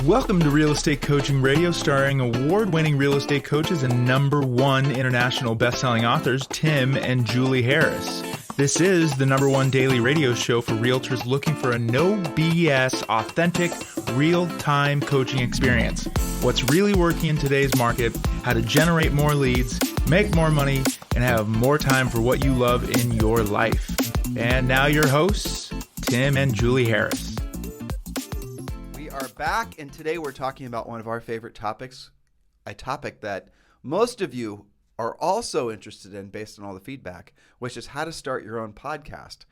Welcome to Real Estate Coaching Radio, starring award-winning real estate coaches and #1 international best-selling authors, Tim and Julie Harris. This is the #1 daily radio show for realtors looking for a no BS, authentic, real-time coaching experience. What's really working in today's market, how to generate more leads, make more money, and have more time for what you love in your life. And now your hosts, Tim and Julie Harris. Are back, and today we're talking about one of our favorite topics, a topic that most of you are also interested in based on all the feedback, which is how to start your own podcast.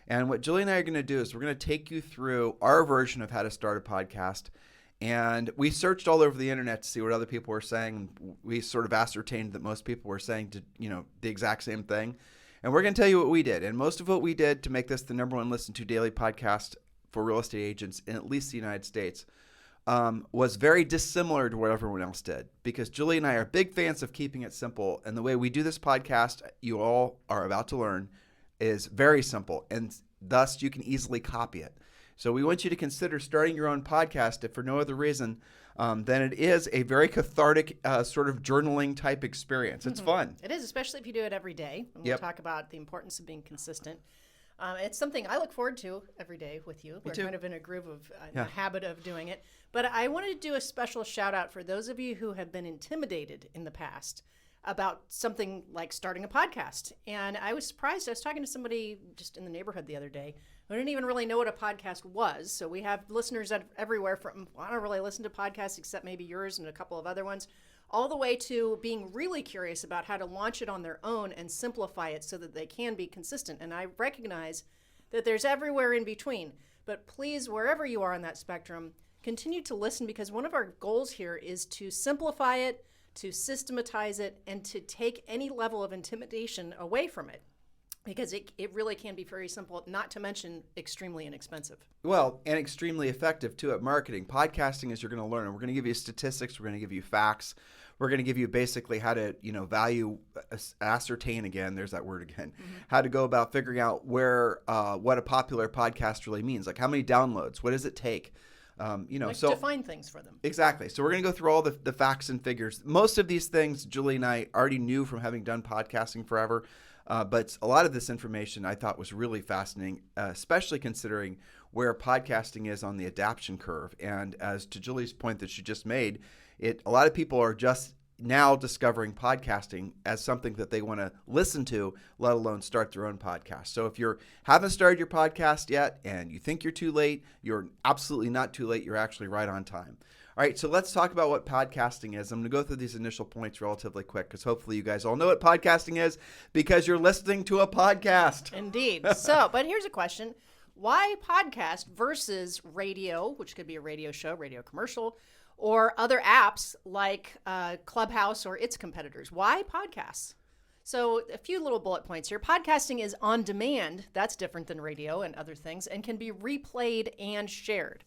And what Julie and I are going to do is we're going to take you through our version of how to start a podcast. And we searched all over the internet to see what other people were saying. We sort of ascertained that most people were saying the exact same thing. And we're going to tell you what we did. And most of what we did to make this the #1 listened to daily podcast for real estate agents in at least the United States was very dissimilar to what everyone else did, because Julie and I are big fans of keeping it simple. And the way we do this podcast, you all are about to learn, is very simple, and thus you can easily copy it. So we want you to consider starting your own podcast, if for no other reason than it is a very cathartic sort of journaling type experience. It's fun. It is, especially if you do it every day. And we'll talk about the importance of being consistent. It's something I look forward to every day with you. We're kind of in a groove of a habit of doing it. But I wanted to do a special shout out for those of you who have been intimidated in the past about something like starting a podcast. And I was surprised. I was talking to somebody just in the neighborhood the other day who didn't even really know what a podcast was. So we have listeners everywhere from, I don't really listen to podcasts except maybe yours and a couple of other ones, all the way to being really curious about how to launch it on their own and simplify it so that they can be consistent. And I recognize that there's everywhere in between. But please, wherever you are on that spectrum, continue to listen, because one of our goals here is to simplify it, to systematize it, and to take any level of intimidation away from it. Because it really can be very simple, not to mention extremely inexpensive. Well, and extremely effective, too, at marketing. Podcasting, as you're going to learn, we're going to give you statistics, we're going to give you facts, we're going to give you basically how to, ascertain again, there's that word again, how to go about figuring out what a popular podcast really means. Like how many downloads, what does it take? So define things for them. Exactly. So we're going to go through all the facts and figures. Most of these things Julie and I already knew from having done podcasting forever. But a lot of this information I thought was really fascinating, especially considering where podcasting is on the adoption curve. And as to Julie's point that she just made, a lot of people are just now discovering podcasting as something that they want to listen to, let alone start their own podcast. So if you haven't started your podcast yet and you think you're too late, you're absolutely not too late. You're actually right on time. All right, so let's talk about what podcasting is. I'm going to go through these initial points relatively quick because hopefully you guys all know what podcasting is because you're listening to a podcast. Indeed. But here's a question. Why podcast versus radio, which could be a radio show, radio commercial, or other apps like Clubhouse or its competitors? Why podcasts? So a few little bullet points here. Podcasting is on demand. That's different than radio and other things, and can be replayed and shared.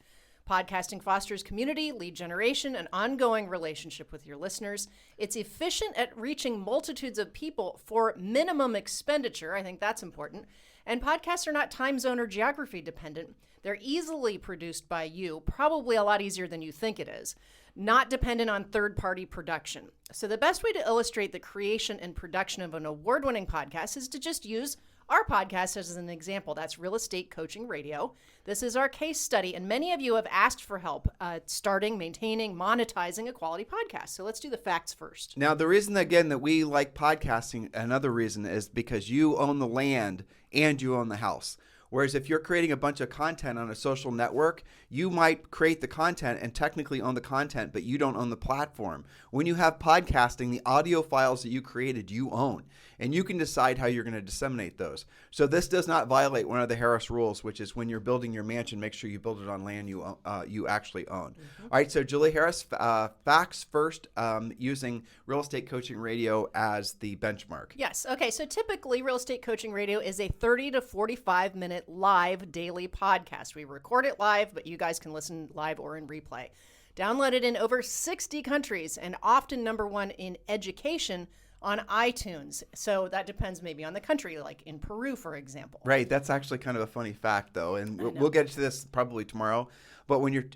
Podcasting fosters community, lead generation, and ongoing relationship with your listeners. It's efficient at reaching multitudes of people for minimum expenditure. I think that's important. And podcasts are not time zone or geography dependent. They're easily produced by you, probably a lot easier than you think it is, not dependent on third-party production. So the best way to illustrate the creation and production of an award-winning podcast is to just use our podcast as an example. That's Real Estate Coaching Radio. This is our case study, and many of you have asked for help starting, maintaining, monetizing a quality podcast. So let's do the facts first. Now, the reason, again, that we like podcasting, another reason is because you own the land and you own the house. Whereas if you're creating a bunch of content on a social network, you might create the content and technically own the content, but you don't own the platform. When you have podcasting, the audio files that you created, you own. And you can decide how you're going to disseminate those. So this does not violate one of the Harris rules, which is when you're building your mansion, make sure you build it on land you actually own. All right, so Julie Harris, facts first, using Real Estate Coaching Radio as the benchmark. Yes. Okay, so typically Real Estate Coaching Radio is a 30 to 45 minute live daily podcast. We record it live, but you guys can listen live or in replay. Downloaded in over 60 countries and often #1 in education on iTunes. So that depends maybe on the country, like in Peru, for example. Right. That's actually kind of a funny fact, though. And we'll get to this probably tomorrow. But when you're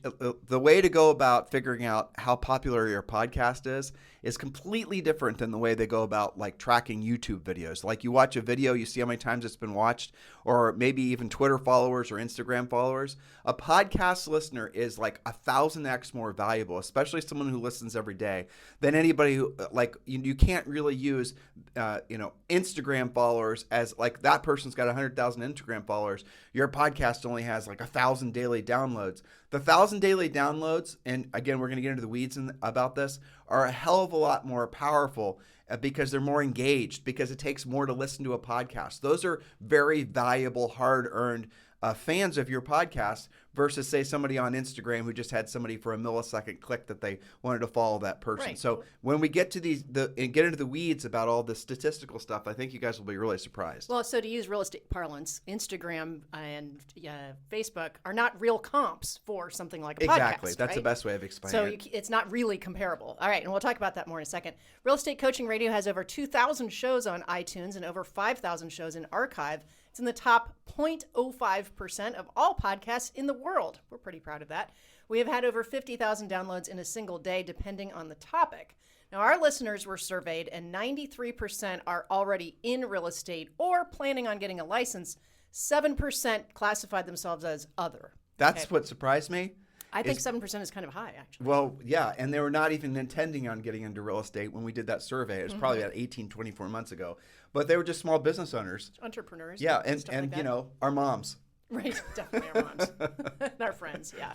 the way to go about figuring out how popular your podcast is completely different than the way they go about like tracking YouTube videos. Like you watch a video, you see how many times it's been watched, or maybe even Twitter followers or Instagram followers. A podcast listener is like 1,000x more valuable, especially someone who listens every day, than anybody who like you can't really use Instagram followers as like that person's got 100,000 Instagram followers. Your podcast only has like 1,000 daily downloads. The 1,000 daily downloads, and again, we're going to get into the weeds about this, are a hell of a lot more powerful because they're more engaged, because it takes more to listen to a podcast. Those are very valuable, hard-earned fans of your podcast versus, say, somebody on Instagram who just had somebody for a millisecond click that they wanted to follow that person. Right. So when we get to and get into the weeds about all the statistical stuff, I think you guys will be really surprised. Well, so to use real estate parlance, Instagram and Facebook are not real comps for something like a podcast. Exactly. That's right? the best way of explaining So it. it's not really comparable. All right, and we'll talk about that more in a second. Real Estate Coaching Radio has over 2,000 shows on iTunes and over 5,000 shows in archive. It's in the top 0.05% of all podcasts in the world. We're pretty proud of that. We have had over 50,000 downloads in a single day, depending on the topic. Now, our listeners were surveyed, and 93% are already in real estate or planning on getting a license. 7% classified themselves as other. That's what surprised me. I think 7% is kind of high, actually. Well, yeah, and they were not even intending on getting into real estate when we did that survey. It was probably about 18, 24 months ago. But they were just small business owners. Entrepreneurs. Yeah, stuff like and that. our moms. Right, definitely our moms. And our friends, yeah.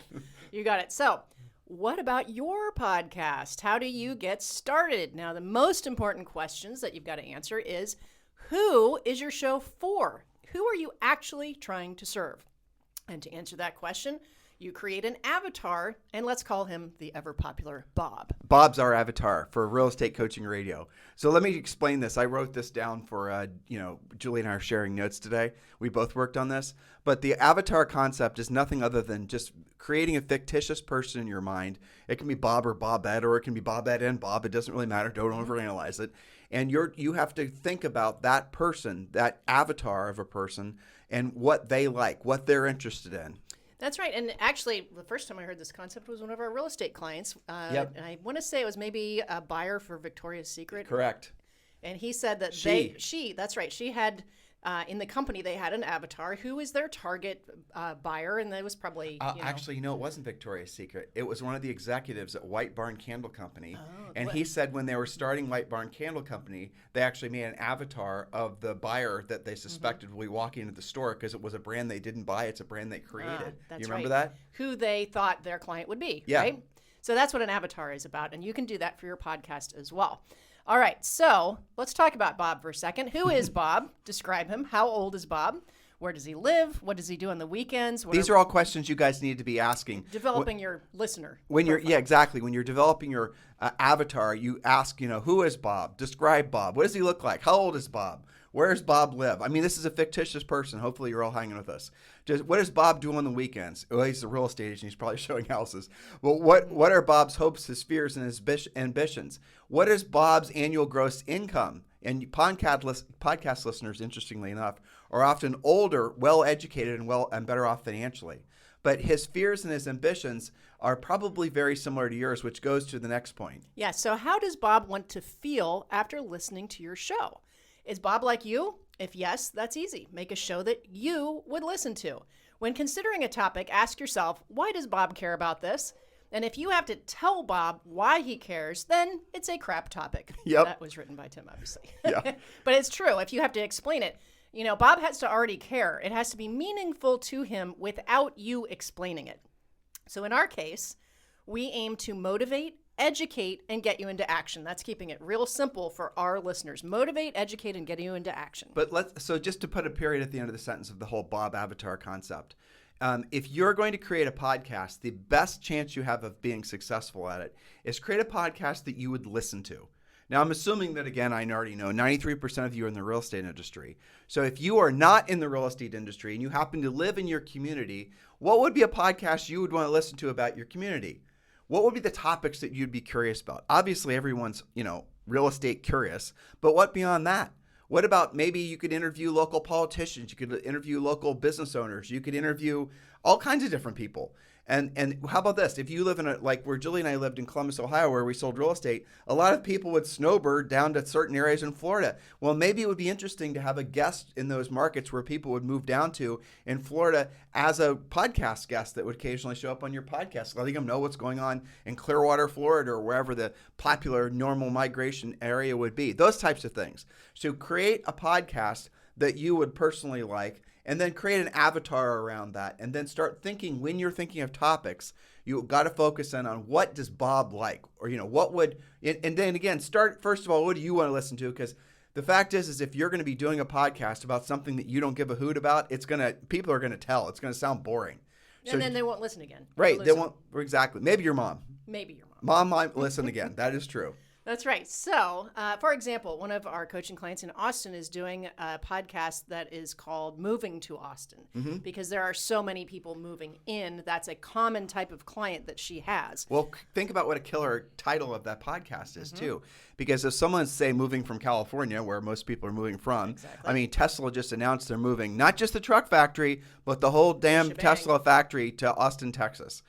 You got it. So, what about your podcast? How do you get started? Now, the most important questions that you've got to answer is, who is your show for? Who are you actually trying to serve? And to answer that question, you create an avatar, and let's call him the ever-popular Bob. Bob's our avatar for Real Estate Coaching Radio. So let me explain this. I wrote this down for, Julie and I are sharing notes today. We both worked on this. But the avatar concept is nothing other than just creating a fictitious person in your mind. It can be Bob or Bobette, or it can be Bobette and Bob. It doesn't really matter. Don't overanalyze it. And you have to think about that person, that avatar of a person, and what they like, what they're interested in. That's right. And actually, the first time I heard this concept was one of our real estate clients. Yep. And I want to say it was maybe a buyer for Victoria's Secret. Correct. And he said that that's right. She had, in the company, they had an avatar who is their target buyer. And that was probably, Actually, it wasn't Victoria's Secret. It was one of the executives at White Barn Candle Company. Oh, and he said when they were starting White Barn Candle Company, they actually made an avatar of the buyer that they suspected would be walking into the store because it was a brand they didn't buy. It's a brand they created. That's you remember right. that? Who they thought their client would be, Yeah. right? So that's what an avatar is about. And you can do that for your podcast as well. All right, so let's talk about Bob for a second. Who is Bob? Describe him. How old is Bob? Where does he live? What does he do on the weekends? These are all questions you guys need to be asking. Developing your listener. When you're, profile. yeah, exactly. When you're developing your avatar, you ask, who is Bob? Describe Bob. What does he look like? How old is Bob? Where does Bob live? I mean, this is a fictitious person. Hopefully you're all hanging with us. Just what does Bob do on the weekends? Well, he's a real estate agent. He's probably showing houses. Well, what are Bob's hopes, his fears, and his ambitions? What is Bob's annual gross income? And podcast listeners, interestingly enough, are often older, well-educated, and better off financially. But his fears and his ambitions are probably very similar to yours, which goes to the next point. Yeah, so how does Bob want to feel after listening to your show? Is Bob like you? If yes, that's easy. Make a show that you would listen to. When considering a topic, ask yourself, why does Bob care about this? And if you have to tell Bob why he cares, then it's a crap topic. Yep. That was written by Tim, obviously. Yeah. But it's true. If you have to explain it, Bob has to already care. It has to be meaningful to him without you explaining it. So in our case, we aim to motivate, educate, and get you into action. That's keeping it real simple for our listeners. Motivate, educate, and get you into action. But so just to put a period at the end of the sentence of the whole Bob avatar concept, if you're going to create a podcast, the best chance you have of being successful at it is create a podcast that you would listen to. Now, I'm assuming that, again, I already know 93% of you are in the real estate industry. So if you are not in the real estate industry and you happen to live in your community, what would be a podcast you would want to listen to about your community? What would be the topics that you'd be curious about? Obviously, everyone's, real estate curious, but what beyond that? What about maybe you could interview local politicians, you could interview local business owners, you could interview all kinds of different people. And how about this? If you live in like where Julie and I lived in Columbus, Ohio, where we sold real estate, a lot of people would snowbird down to certain areas in Florida. Well, maybe it would be interesting to have a guest in those markets where people would move down to in Florida as a podcast guest that would occasionally show up on your podcast, letting them know what's going on in Clearwater, Florida, or wherever the popular normal migration area would be. Those types of things. So create a podcast that you would personally like, and then create an avatar around that, and then start thinking, when you're thinking of topics, you got to focus in on what does Bob like, or what would, and then again, start first of all, what do you want to listen to? Because the fact is if you're going to be doing a podcast about something that you don't give a hoot about, people are going to tell. It's going to sound boring. And then they won't listen again. Right. They won't. Exactly. Maybe your mom. Maybe your mom. Mom might listen again. That is true. That's right. So, for example, one of our coaching clients in Austin is doing a podcast that is called Moving to Austin, because there are so many people moving in. That's a common type of client that she has. Well, think about what a killer title of that podcast is, too. Because if someone's, say, moving from California, where most people are moving from, I mean, Tesla just announced they're moving not just the truck factory, but the whole damn Tesla factory to Austin, Texas.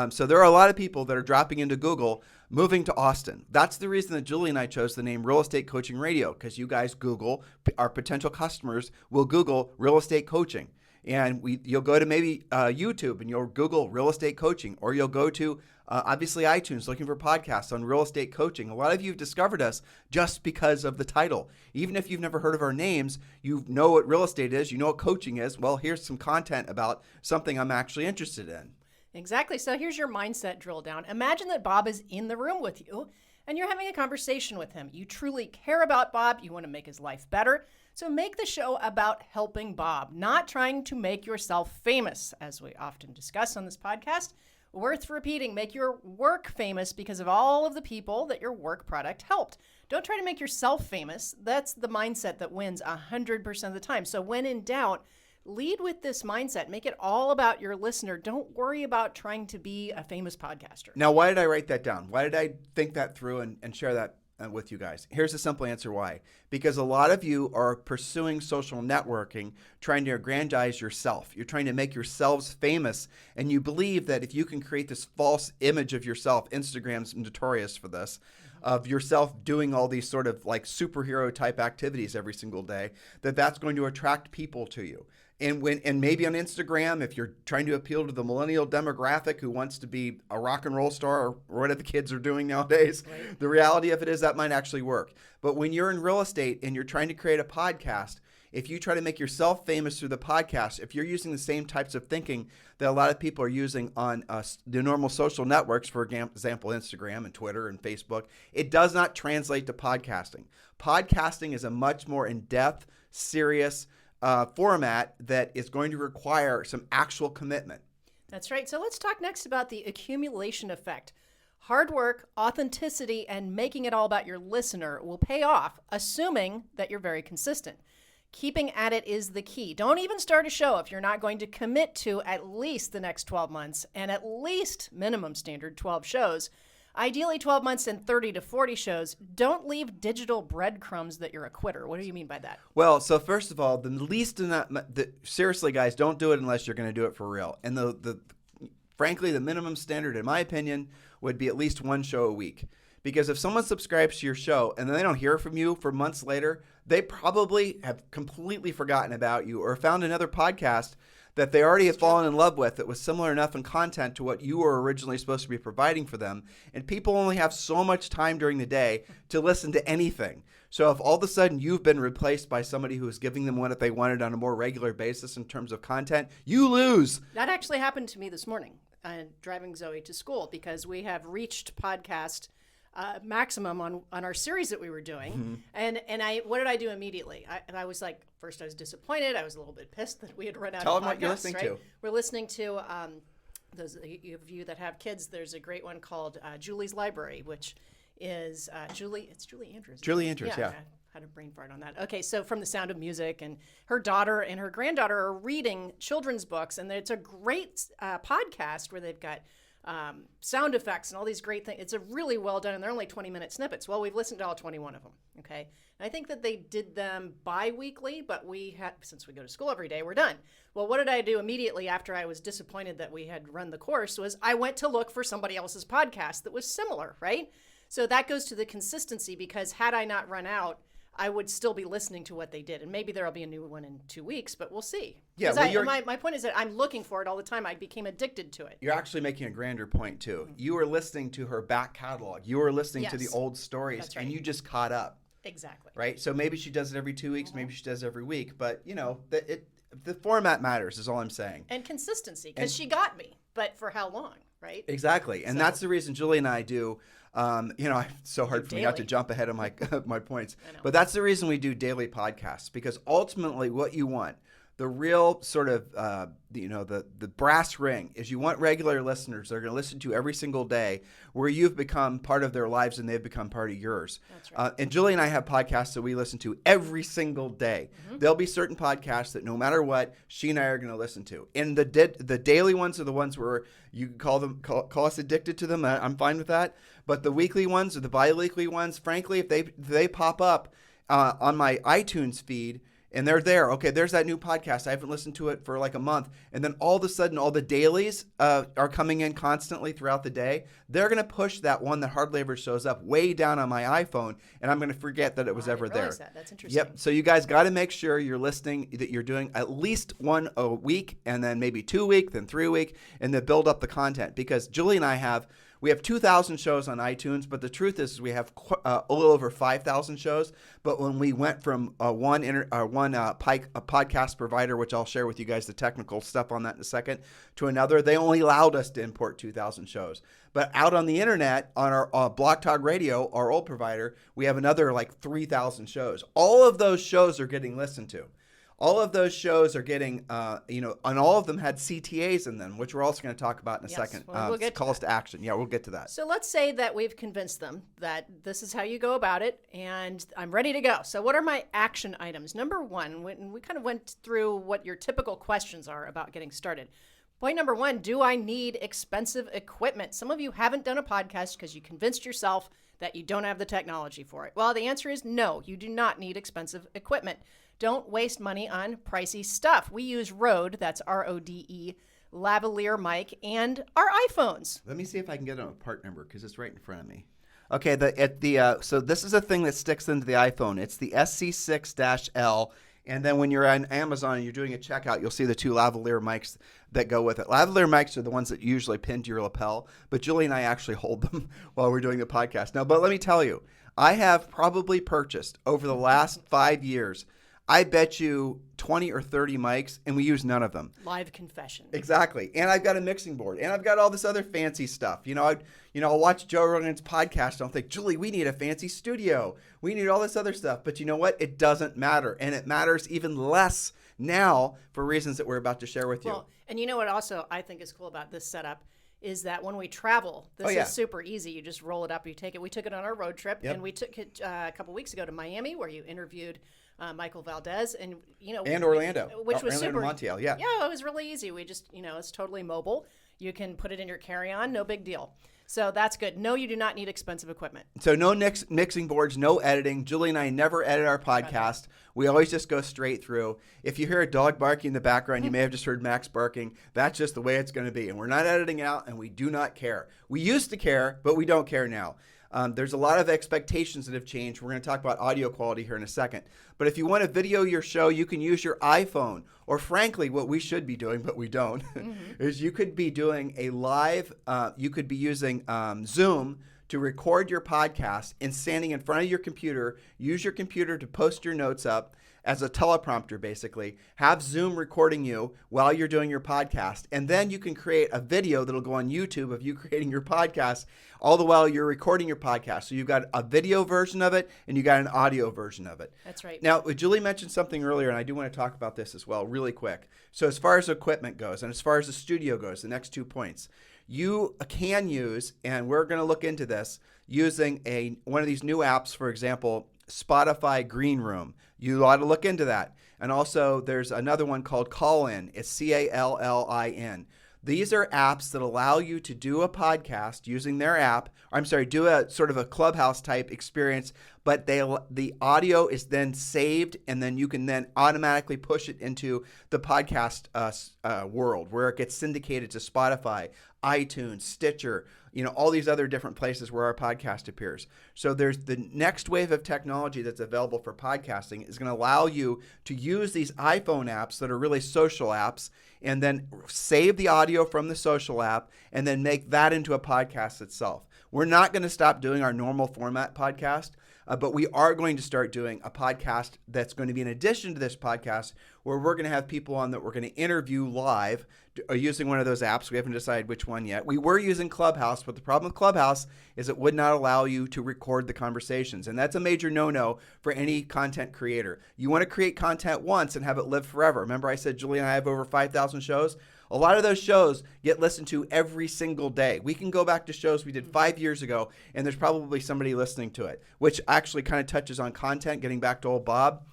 So there are a lot of people that are dropping into Google, moving to Austin. That's the reason that Julie and I chose the name Real Estate Coaching Radio, because you guys Google, our potential customers will Google real estate coaching. And you'll go to maybe YouTube and you'll Google real estate coaching, or you'll go to obviously iTunes looking for podcasts on real estate coaching. A lot of you have discovered us just because of the title. Even if you've never heard of our names, you know what real estate is, you know what coaching is. Well, here's some content about something I'm actually interested in. Exactly. So here's your mindset drill down. Imagine that Bob is in the room with you and you're having a conversation with him. You truly care about Bob. You want to make his life better. So make the show about helping Bob, not trying to make yourself famous, as we often discuss on this podcast. Worth repeating, make your work famous because of all of the people that your work product helped. Don't try to make yourself famous. That's the mindset that wins 100% of the time. So when in doubt, lead with this mindset. Make it all about your listener. Don't worry about trying to be a famous podcaster. Now, why did I write that down? Why did I think that through and share that with you guys? Here's the simple answer why. Because a lot of you are pursuing social networking, trying to aggrandize yourself. You're trying to make yourselves famous, and you believe that if you can create this false image of yourself, Instagram's notorious for this, of yourself doing all these sort of like superhero type activities every single day, that's going to attract people to you. And maybe on Instagram, if you're trying to appeal to the millennial demographic who wants to be a rock and roll star or what the kids are doing nowadays, right, the reality of it is that might actually work. But when you're in real estate and you're trying to create a podcast, if you try to make yourself famous through the podcast, if you're using the same types of thinking that a lot of people are using on the normal social networks, for example, Instagram and Twitter and Facebook, it does not translate to podcasting. Podcasting is a much more in-depth, serious format that is going to require some actual commitment. That's right. So let's talk next about the accumulation effect. Hard work, authenticity, and making it all about your listener will pay off, assuming that you're very consistent. Keeping at it is the key. Don't even start a show if you're not going to commit to at least the next 12 months and at least minimum standard 12 shows. Ideally 12 months and 30 to 40 shows. Don't leave digital breadcrumbs that you're a quitter. What do you mean by that? Well, so first of all, seriously, guys, don't do it unless you're going to do it for real. And frankly, the minimum standard, in my opinion, would be at least one show a week. Because if someone subscribes to your show and then they don't hear from you for months later, they probably have completely forgotten about you or found another podcast that they already have fallen in love with that was similar enough in content to what you were originally supposed to be providing for them. And people only have so much time during the day to listen to anything. So if all of a sudden you've been replaced by somebody who is giving them what they wanted on a more regular basis in terms of content, you lose. That actually happened to me this morning, driving Zoe to school, because we have reached podcast maximum on our series that we were doing. And what did I do immediately? I was like, first I was disappointed. I was a little bit pissed that we had run out Tell of podcasts. them what you're listening to. We're listening to, those of you that have kids, there's a great one called Julie's Library, which is Julie Andrews. Julie Andrews, yeah. I had a brain fart on that. Okay, so from The Sound of Music, and her daughter and her granddaughter are reading children's books, and it's a great podcast where they've got sound effects and all these great things. It's a really well done, and they're only 20-minute snippets. Well, we've listened to all 21 of them, okay? And I think that they did them bi-weekly, but since we go to school every day, we're done. Well, what did I do immediately after I was disappointed that we had run the course was I went to look for somebody else's podcast that was similar, right? So that goes to the consistency, because had I not run out, I would still be listening to what they did. And maybe there'll be a new one in 2 weeks, but we'll see. Yeah, my point is that I'm looking for it all the time. I became addicted to it. You're actually making a grander point, too. You were listening to her back catalog. You were listening to the old stories, That's right. and you just caught up. Exactly. Right? So maybe she does it every 2 weeks. Maybe she does it every week. But, the format matters is all I'm saying. And consistency, because she got me. But for how long, right? Exactly. And that's the reason Julie and I do it's so hard for me not to jump ahead of my my points. But that's the reason we do daily podcasts, because ultimately what you want, the real sort of, the brass ring is you want regular listeners that are going to listen to every single day, where you've become part of their lives and they've become part of yours. That's right. And Julie and I have podcasts that we listen to every single day. Mm-hmm. There'll be certain podcasts that no matter what, she and I are going to listen to. And the daily ones are the ones where you can call us addicted to them. I'm fine with that. But the weekly ones or the bi-weekly ones, frankly, if they pop up on my iTunes feed, and they're there. Okay, there's that new podcast. I haven't listened to it for like a month. And then all of a sudden, all the dailies are coming in constantly throughout the day. They're going to push that one that hardly ever shows up way down on my iPhone, and I'm going to forget that it was ever there. That's interesting. Yep. So you guys got to make sure you're listening, that you're doing at least one a week, and then maybe 2 week, then 3 week, and then build up the content. Because Julie and I have 2,000 shows on iTunes, but the truth is we have a little over 5,000 shows. But when we went from one podcast provider, which I'll share with you guys the technical stuff on that in a second, to another, they only allowed us to import 2,000 shows. But out on the internet, on our Blog Talk Radio, our old provider, we have another like 3,000 shows. All of those shows are getting listened to. All of those shows are getting, and all of them had CTAs in them, which we're also going to talk about in a second. We'll get calls to action. Yeah, we'll get to that. So let's say that we've convinced them that this is how you go about it, and I'm ready to go. So what are my action items? Number one, we kind of went through what your typical questions are about getting started. Point number one, do I need expensive equipment? Some of you haven't done a podcast because you convinced yourself that you don't have the technology for it. Well, the answer is no, you do not need expensive equipment. Don't waste money on pricey stuff. We use Rode, that's RODE, lavalier mic, and our iPhones. Let me see if I can get on a part number, because it's right in front of me. Okay, so this is a thing that sticks into the iPhone. It's the SC6-L, and then when you're on Amazon and you're doing a checkout, you'll see the two lavalier mics that go with it. Lavalier mics are the ones that usually pin to your lapel, but Julie and I actually hold them while we're doing the podcast. Now, but let me tell you, I have probably purchased over the last 5 years, I bet you 20 or 30 mics, and we use none of them. Live confession. Exactly. And I've got a mixing board, and I've got all this other fancy stuff. I'll watch Joe Rogan's podcast, and I'll think, Julie, we need a fancy studio. We need all this other stuff. But you know what? It doesn't matter, and it matters even less now for reasons that we're about to share with you. Well, and you know what also I think is cool about this setup is that when we travel, this is super easy. You just roll it up, you take it. We took it on our road trip, and we took it a couple weeks ago to Miami, where you interviewed Michael Valdez, and Orlando, which was super. Montiel, yeah, it was really easy. We just it's totally mobile. You can put it in your carry-on, no big deal. So that's good. No, you do not need expensive equipment. So no mixing boards, no editing. Julie and I never edit our podcast. We always just go straight through. If you hear a dog barking in the background, you may have just heard Max barking. That's just the way it's going to be. And we're not editing out, and we do not care. We used to care, but we don't care now. There's a lot of expectations that have changed. We're going to talk about audio quality here in a second. But if you want to video your show, you can use your iPhone. Or frankly, what we should be doing, but we don't, is you could be doing a live, you could be using Zoom to record your podcast and standing in front of your computer, use your computer to post your notes up as a teleprompter, basically. Have Zoom recording you while you're doing your podcast. And then you can create a video that'll go on YouTube of you creating your podcast all the while you're recording your podcast. So you've got a video version of it and you got an audio version of it. That's right. Now, Julie mentioned something earlier, and I do want to talk about this as well really quick. So as far as equipment goes and as far as the studio goes, the next 2 points, you can use, and we're going to look into this, using one of these new apps, for example, Spotify Green Room. You ought to look into that. And also, there's another one called Callin. It's Callin. These are apps that allow you to do a podcast using their app. Do a sort of a Clubhouse type experience, but the audio is then saved, and then you can then automatically push it into the podcast world, where it gets syndicated to Spotify, iTunes, Stitcher, all these other different places where our podcast appears. So there's the next wave of technology that's available for podcasting is going to allow you to use these iPhone apps that are really social apps, and then save the audio from the social app and then make that into a podcast itself. We're not going to stop doing our normal format podcast, but we are going to start doing a podcast that's going to be in addition to this podcast, where we're going to have people on that we're going to interview live using one of those apps. We haven't decided which one yet. We were using Clubhouse, but the problem with Clubhouse is it would not allow you to record the conversations. And that's a major no-no for any content creator. You want to create content once and have it live forever. Remember I said Julie and I have over 5,000 shows? A lot of those shows get listened to every single day. We can go back to shows we did 5 years ago, and there's probably somebody listening to it, which actually kind of touches on content, getting back to old Bob.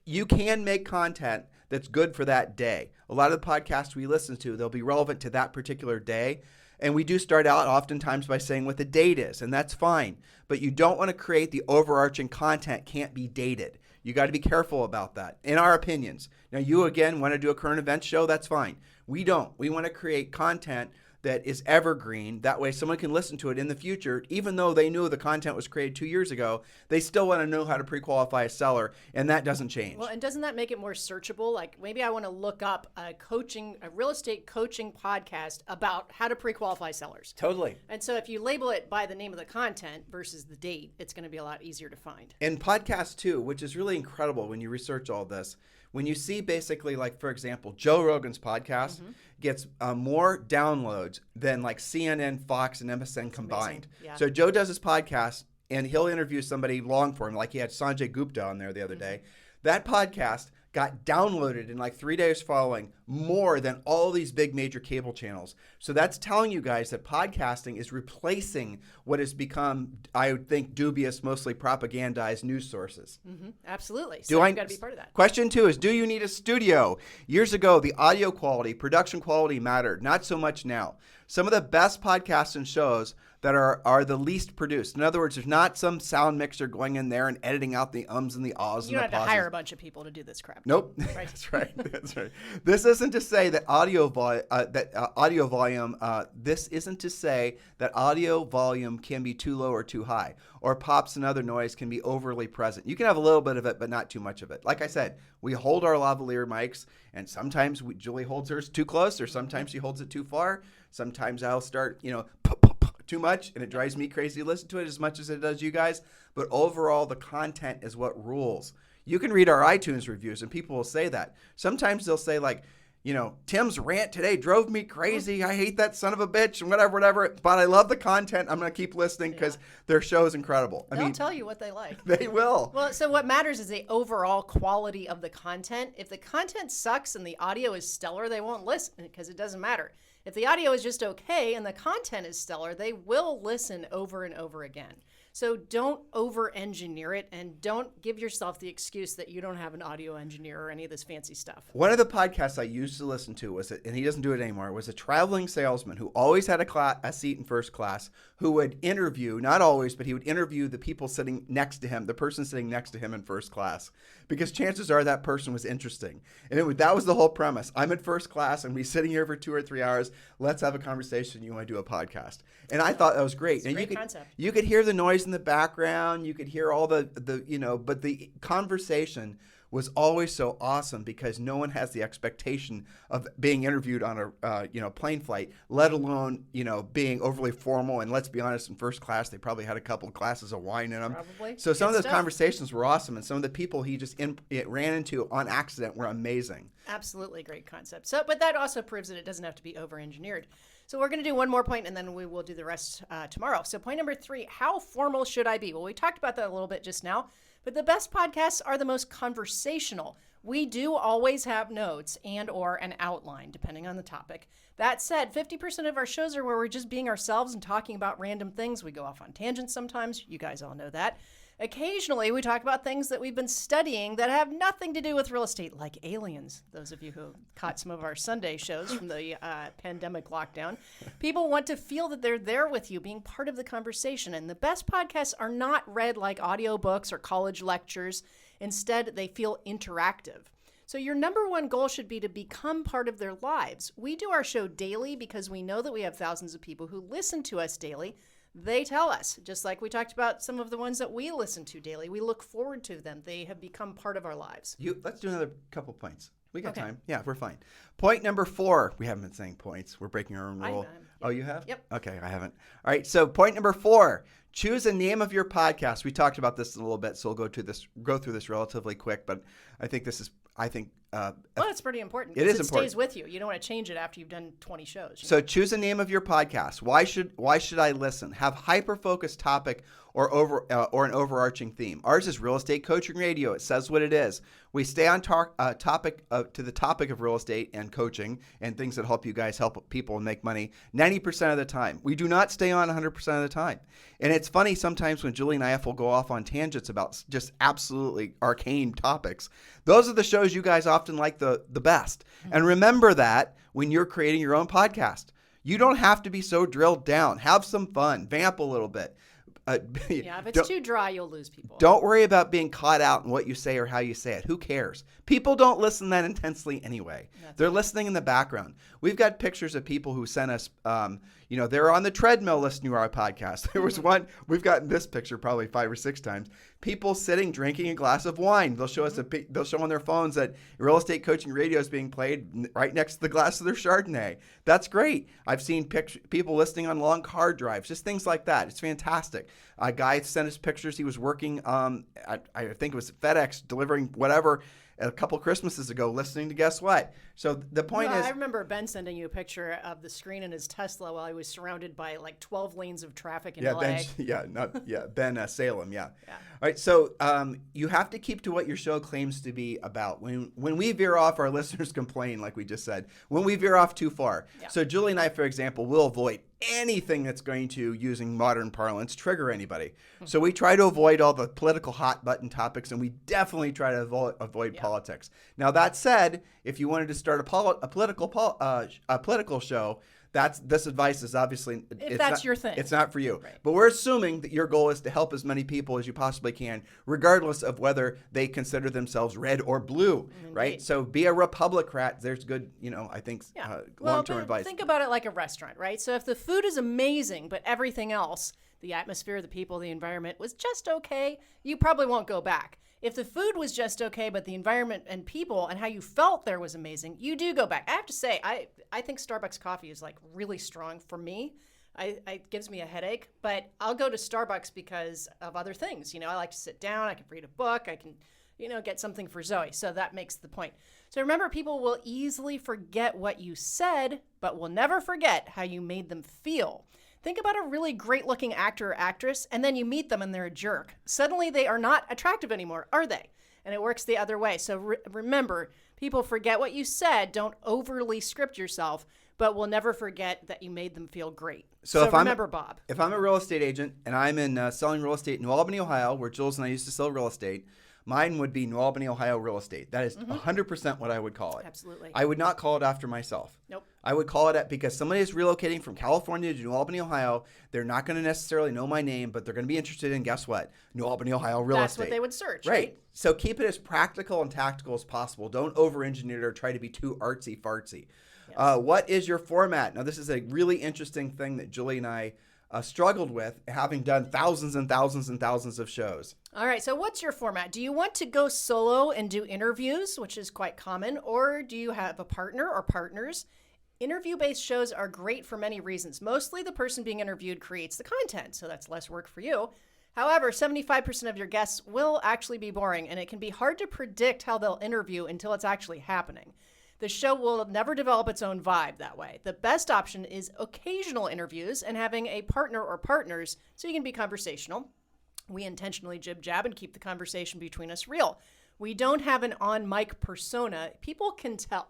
You can make content that's good for that day. A lot of the podcasts we listen to, they'll be relevant to that particular day. And we do start out oftentimes by saying what the date is, and that's fine. But you don't want to create the overarching content can't be dated. You got to be careful about that, in our opinions. Now, you, again, want to do a current events show, that's fine. We don't. We want to create content that is evergreen. That way someone can listen to it in the future. Even though they knew the content was created 2 years ago, they still want to know how to pre-qualify a seller, and that doesn't change. Well, and doesn't that make it more searchable? Like, maybe I want to look up a real estate coaching podcast about how to pre-qualify sellers. Totally. And so if you label it by the name of the content versus the date, it's going to be a lot easier to find. And podcasts too, which is really incredible when you research all this. When you see basically, like, for example, Joe Rogan's podcast gets more downloads than like CNN, Fox, and MSN combined. Yeah. So Joe does his podcast, and he'll interview somebody long form, like he had Sanjay Gupta on there the other day. That podcast got downloaded in like 3 days following more than all these big major cable channels. So that's telling you guys that podcasting is replacing what has become, I would think, dubious, mostly propagandized news sources. Absolutely. So you've got to be part of that. Question 2 is, do you need a studio? Years ago, the audio quality, production quality mattered. Not so much now. Some of the best podcasts and shows that are the least produced. In other words, there's not some sound mixer going in there and editing out the ums and the ahs. You don't have to hire a bunch of people to do this crap. Nope. Right. That's right. That's right. This isn't to say that audio volume can be too low or too high, or pops and other noise can be overly present. You can have a little bit of it, but not too much of it. Like I said, we hold our lavalier mics, and sometimes Julie holds hers too close, or sometimes she holds it too far. Sometimes I'll start, too much, and it drives me crazy to listen to it as much as it does you guys. But overall, the content is what rules. You can read our iTunes reviews, and people will say that. Sometimes they'll say, like, Tim's rant today drove me crazy. I hate that son of a bitch, and whatever. But I love the content. I'm going to keep listening because their show is incredible. They'll tell you what they like. They will. Well, so what matters is the overall quality of the content. If the content sucks and the audio is stellar, they won't listen because it doesn't matter. If the audio is just okay and the content is stellar, they will listen over and over again. So don't over-engineer it, and don't give yourself the excuse that you don't have an audio engineer or any of this fancy stuff. One of the podcasts I used to listen to and he doesn't do it anymore, was a traveling salesman who always had a seat in first class, who would interview, not always, but he would interview the people sitting next to him, the person sitting next to him in first class, because chances are that person was interesting. And that was the whole premise. I'm in first class, and we're sitting here for 2 or 3 hours. Let's have a conversation. You want to do a podcast. And I thought that was great. It's a great concept. You could hear the noise in the background. You could hear all but the conversation was always so awesome because no one has the expectation of being interviewed on a plane flight, let alone being overly formal. And let's be honest, in first class they probably had a couple of glasses of wine in them. Probably. So some of those conversations were awesome, and some of the people he just ran into on accident were amazing. Absolutely great concept. So, but that also proves that it doesn't have to be over-engineered. So we're going to do one more point, and then we will do the rest tomorrow. So point number 3, how formal should I be? Well, we talked about that a little bit just now, but the best podcasts are the most conversational. We do always have notes and or an outline, depending on the topic. That said, 50% of our shows are where we're just being ourselves and talking about random things. We go off on tangents sometimes. You guys all know that. Occasionally, we talk about things that we've been studying that have nothing to do with real estate, like aliens. Those of you who caught some of our Sunday shows from the pandemic lockdown, people want to feel that they're there with you, being part of the conversation. And the best podcasts are not read like audiobooks or college lectures. Instead, they feel interactive. So your number one goal should be to become part of their lives. We do our show daily because we know that we have thousands of people who listen to us daily. They tell us, just like we talked about some of the ones that we listen to daily. We look forward to them. They have become part of our lives. Let's do another couple points. We got Okay. time. Yeah, we're fine. Point number 4. We haven't been saying points. We're breaking our own rule. Yeah. Oh, you have? Yep. Okay, I haven't. All right, so point number 4. Choose a name of your podcast. We talked about this a little bit, so we'll go through this relatively quick, but I think this is Well, it's pretty important. It is It important. stays with you. You don't want to change it after you've done 20 shows. So choose a name of your podcast. Why should I listen? Have hyper-focused topic or an overarching theme. Ours is real estate coaching radio. It says what it is. We stay on to the topic of real estate and coaching and things that help you guys help people make money 90% of the time. We do not stay on 100% of the time. And it's funny sometimes when Julie and I will go off on tangents about just absolutely arcane topics. Those are the shows you guys often like the best. And remember that when you're creating your own podcast. You don't have to be so drilled down. Have some fun. Vamp a little bit. Yeah, if it's too dry, you'll lose people. Don't worry about being caught out in what you say or how you say it. Who cares? People don't listen that intensely anyway. They're listening in the background. We've got pictures of people who sent us, they're on the treadmill listening to our podcast. There was one, we've gotten this picture probably 5 or 6 times. People sitting, drinking a glass of wine. They'll show us they'll show on their phones that real estate coaching radio is being played right next to the glass of their Chardonnay. That's great. I've seen people listening on long car drives, just things like that. It's fantastic. A guy sent us pictures. He was working, I think it was FedEx, delivering whatever a couple Christmases ago, listening to guess what. So the point is, I remember Ben sending you a picture of the screen in his Tesla while he was surrounded by like 12 lanes of traffic in LA. Ben Salem, yeah. All right, so you have to keep to what your show claims to be about. When we veer off, our listeners complain, like we just said. When we veer off too far. Yeah. So Julie and I, for example, will avoid anything that's going to, using modern parlance, trigger anybody. So we try to avoid all the political hot button topics, and we definitely try to avoid politics. Now, that said, if you wanted to start a political show, this advice is obviously your thing. It's not for you. Right. But we're assuming that your goal is to help as many people as you possibly can, regardless of whether they consider themselves red or blue, right? So be a Republican. There's good, I think, long-term advice. Think about it like a restaurant, right? So if the food is amazing, but everything else, the atmosphere, the people, the environment was just okay, you probably won't go back. If the food was just okay, but the environment and people and how you felt there was amazing, you do go back. I have to say, I think Starbucks coffee is like really strong for me. It gives me a headache, but I'll go to Starbucks because of other things. I like to sit down, I can read a book, I can, get something for Zoe. So that makes the point. So remember, people will easily forget what you said, but will never forget how you made them feel. Think about a really great-looking actor or actress, and then you meet them and they're a jerk. Suddenly they are not attractive anymore, are they? And it works the other way. So remember, people forget what you said. Don't overly script yourself, but will never forget that you made them feel great. So remember, Bob. If I'm a real estate agent and I'm in selling real estate in New Albany, Ohio, where Jules and I used to sell real estate, mine would be New Albany, Ohio real estate. That is 100% what I would call it. Absolutely. I would not call it after myself. Nope. I would call it because somebody is relocating from California to New Albany, Ohio. They're not going to necessarily know my name, but they're going to be interested in, guess what? New Albany, Ohio real estate. That's what they would search, right? So keep it as practical and tactical as possible. Don't over-engineer it or try to be too artsy-fartsy. Yes. What is your format? Now, this is a really interesting thing that Julie and I struggled with, having done thousands and thousands and thousands of shows. All right, so what's your format? Do you want to go solo and do interviews, which is quite common, or do you have a partner or partners? Interview-based shows are great for many reasons. Mostly the person being interviewed creates the content, so that's less work for you. However, 75% of your guests will actually be boring, and it can be hard to predict how they'll interview until it's actually happening. The show will never develop its own vibe that way. The best option is occasional interviews and having a partner or partners so you can be conversational. We intentionally jib-jab and keep the conversation between us real. We don't have an on-mic persona. People can tell,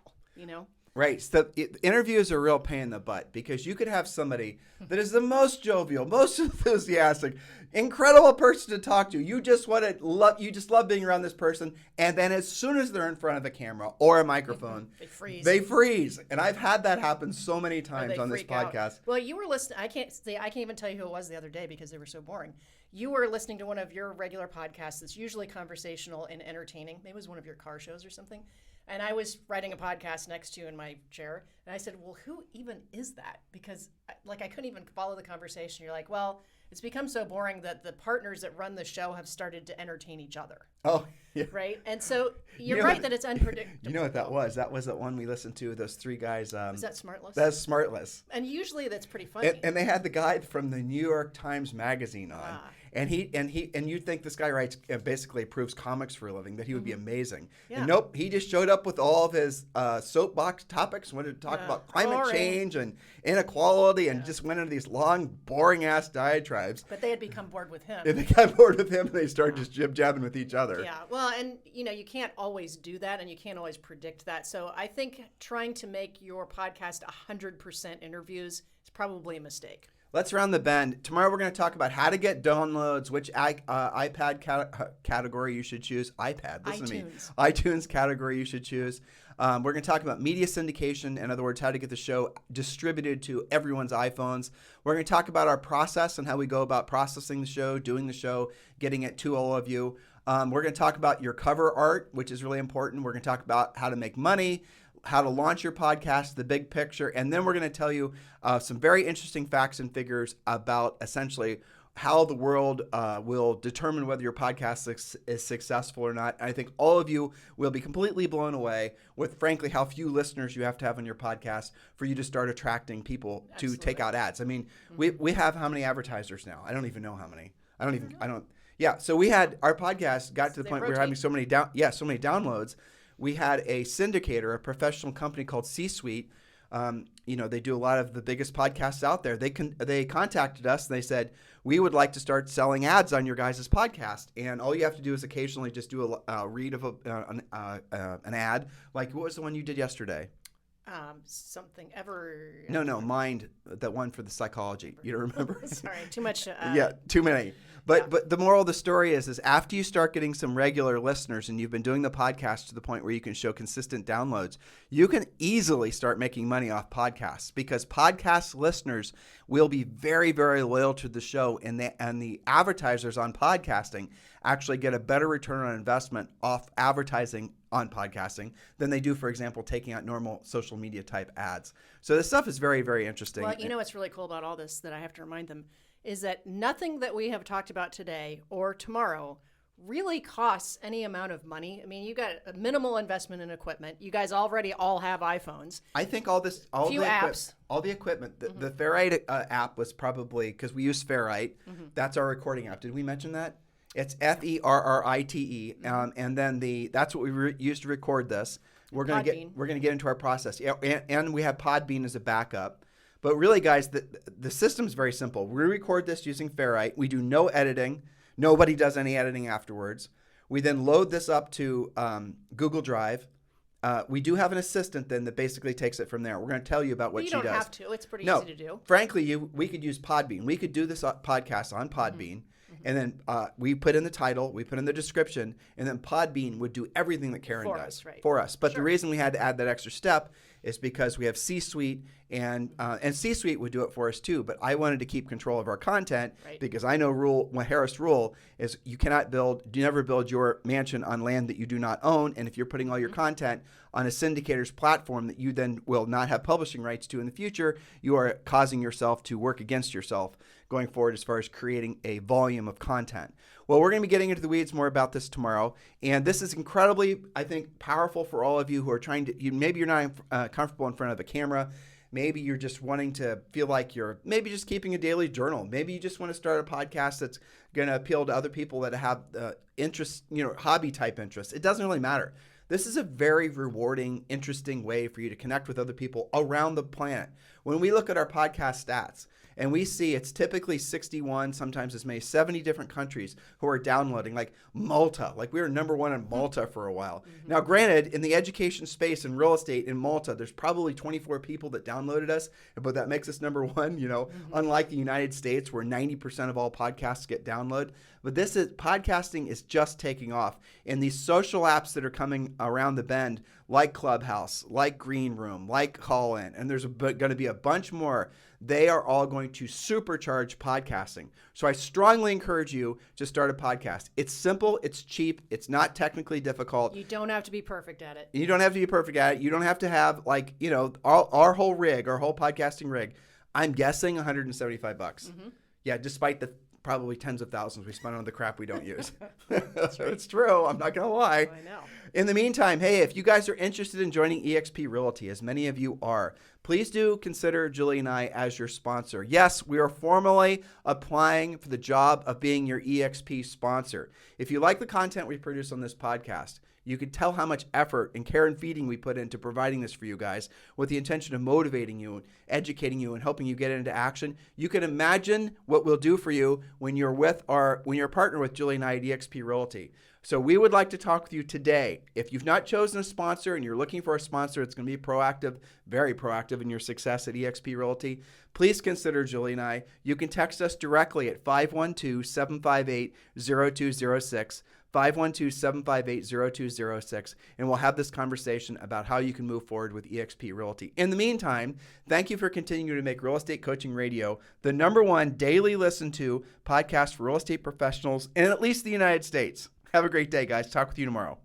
Right. So interviews are a real pain in the butt because you could have somebody that is the most jovial, most enthusiastic, incredible person to talk to. You just you just love being around this person. And then as soon as they're in front of a camera or a microphone, they freeze. And I've had that happen so many times on this podcast. Out. Well, you were listening. I can't even tell you who it was the other day because they were so boring. You were listening to one of your regular podcasts that's usually conversational and entertaining. Maybe it was one of your car shows or something. And I was writing a podcast next to you in my chair. And I said, well, who even is that? Because I couldn't even follow the conversation. You're like, well, it's become so boring that the partners that run the show have started to entertain each other. Oh, yeah. Right? And so you're right that it's unpredictable. You know what that was? That was the one we listened to, those three guys. Was that Smartless? That's Smartless. And usually that's pretty funny. And they had the guy from the New York Times Magazine on. And you'd think this guy writes basically proves comics for a living, that he would be amazing. Yeah. And nope, he just showed up with all of his soapbox topics, wanted to talk about climate change and inequality, and just went into these long, boring ass diatribes. But they had become bored with him. And they got bored with him, and they started just jib-jabbing with each other. Yeah, well, and you can't always do that, and you can't always predict that. So I think trying to make your podcast 100% interviews is probably a mistake. Let's round the bend. Tomorrow we're going to talk about how to get downloads, which iPad category you should choose. iPad, listen to me. iTunes category you should choose. We're going to talk about media syndication. In other words, how to get the show distributed to everyone's iPhones. We're going to talk about our process and how we go about processing the show, doing the show, getting it to all of you. We're going to talk about your cover art, which is really important. We're going to talk about how to make money, how to launch your podcast, the big picture, and then we're going to tell you some very interesting facts and figures about essentially how the world will determine whether your podcast is successful or not. And I think all of you will be completely blown away with, frankly, how few listeners you have to have on your podcast for you to start attracting people to take out ads. I mean, we have how many advertisers now? I don't even know how many. Yeah, so we had our podcast got to the point where we were having so many downloads. We had a syndicator, a professional company called C-Suite. They do a lot of the biggest podcasts out there. They contacted us and they said, we would like to start selling ads on your guys' podcast. And all you have to do is occasionally just do a read of an ad. Like, what was the one you did yesterday? Something ever. No, Mind, that one for the psychology. You don't remember? Sorry, too much. Yeah, too many. But the moral of the story is after you start getting some regular listeners and you've been doing the podcast to the point where you can show consistent downloads, you can easily start making money off podcasts because podcast listeners will be very, very loyal to the show, and the advertisers on podcasting actually get a better return on investment off advertising on podcasting than they do, for example, taking out normal social media type ads. So this stuff is very, very interesting. Well, what's really cool about all this that I have to remind them is that nothing that we have talked about today or tomorrow really costs any amount of money. I mean, you got a minimal investment in equipment. You guys already all have iPhones. I think all the equipment, the Ferrite app was probably, because we use Ferrite, that's our recording app. Did we mention that? It's Ferrite, and then that's what we used to record this. We're going to get into our process, and we have Podbean as a backup. But really, guys, the system is very simple. We record this using Ferrite. We do no editing. Nobody does any editing afterwards. We then load this up to Google Drive. We do have an assistant then that basically takes it from there. We're going to tell you about what she does. You don't have to. It's pretty easy to do. Frankly, we could use Podbean. We could do this podcast on Podbean. And then we put in the title, we put in the description, and then Podbean would do everything that Karen does for us. But the reason we had to add that extra step is because we have C-Suite, and C-Suite would do it for us too. But I wanted to keep control of our content because I know Harris rule is you never build your mansion on land that you do not own. And if you're putting all your content on a syndicator's platform that you then will not have publishing rights to in the future, you are causing yourself to work against yourself going forward as far as creating a volume of content. Well, we're going to be getting into the weeds more about this tomorrow. And this is incredibly, I think, powerful for all of you who are trying to, maybe you're not comfortable in front of a camera. Maybe you're just wanting to feel like you're maybe just keeping a daily journal. Maybe you just want to start a podcast that's going to appeal to other people that have interests, hobby type interests. It doesn't really matter. This is a very rewarding, interesting way for you to connect with other people around the planet. When we look at our podcast stats, and we see it's typically 61, sometimes as many as 70 different countries who are downloading, like Malta. Like we were number one in Malta for a while. Now, granted, in the education space and real estate in Malta, there's probably 24 people that downloaded us, but that makes us number one, unlike the United States where 90% of all podcasts get downloaded. But podcasting is just taking off. And these social apps that are coming around the bend, like Clubhouse, like Green Room, like Call In, and there's going to be a bunch more, they are all going to supercharge podcasting. So I strongly encourage you to start a podcast. It's simple, it's cheap, it's not technically difficult. You don't have to be perfect at it. You don't have to be perfect at it. You don't have to have our whole rig, our whole podcasting rig. I'm guessing $175. Yeah, despite the probably tens of thousands we spend on the crap we don't use. It's true. I'm not going to lie. I know. In the meantime, hey, if you guys are interested in joining eXp Realty, as many of you are, please do consider Julie and I as your sponsor. Yes, we are formally applying for the job of being your eXp sponsor. If you like the content we produce on this podcast, you can tell how much effort and care and feeding we put into providing this for you guys with the intention of motivating you, educating you, and helping you get into action. You can imagine what we'll do for you when you're partnered with Julie and I at eXp Realty. So we would like to talk with you today. If you've not chosen a sponsor and you're looking for a sponsor that's going to be proactive, very proactive in your success at eXp Realty, please consider Julie and I. You can text us directly at 512-758-0206. 512-758-0206, and we'll have this conversation about how you can move forward with eXp Realty. In the meantime, thank you for continuing to make Real Estate Coaching Radio the number one daily listened to podcast for real estate professionals in at least the United States. Have a great day, guys. Talk with you tomorrow.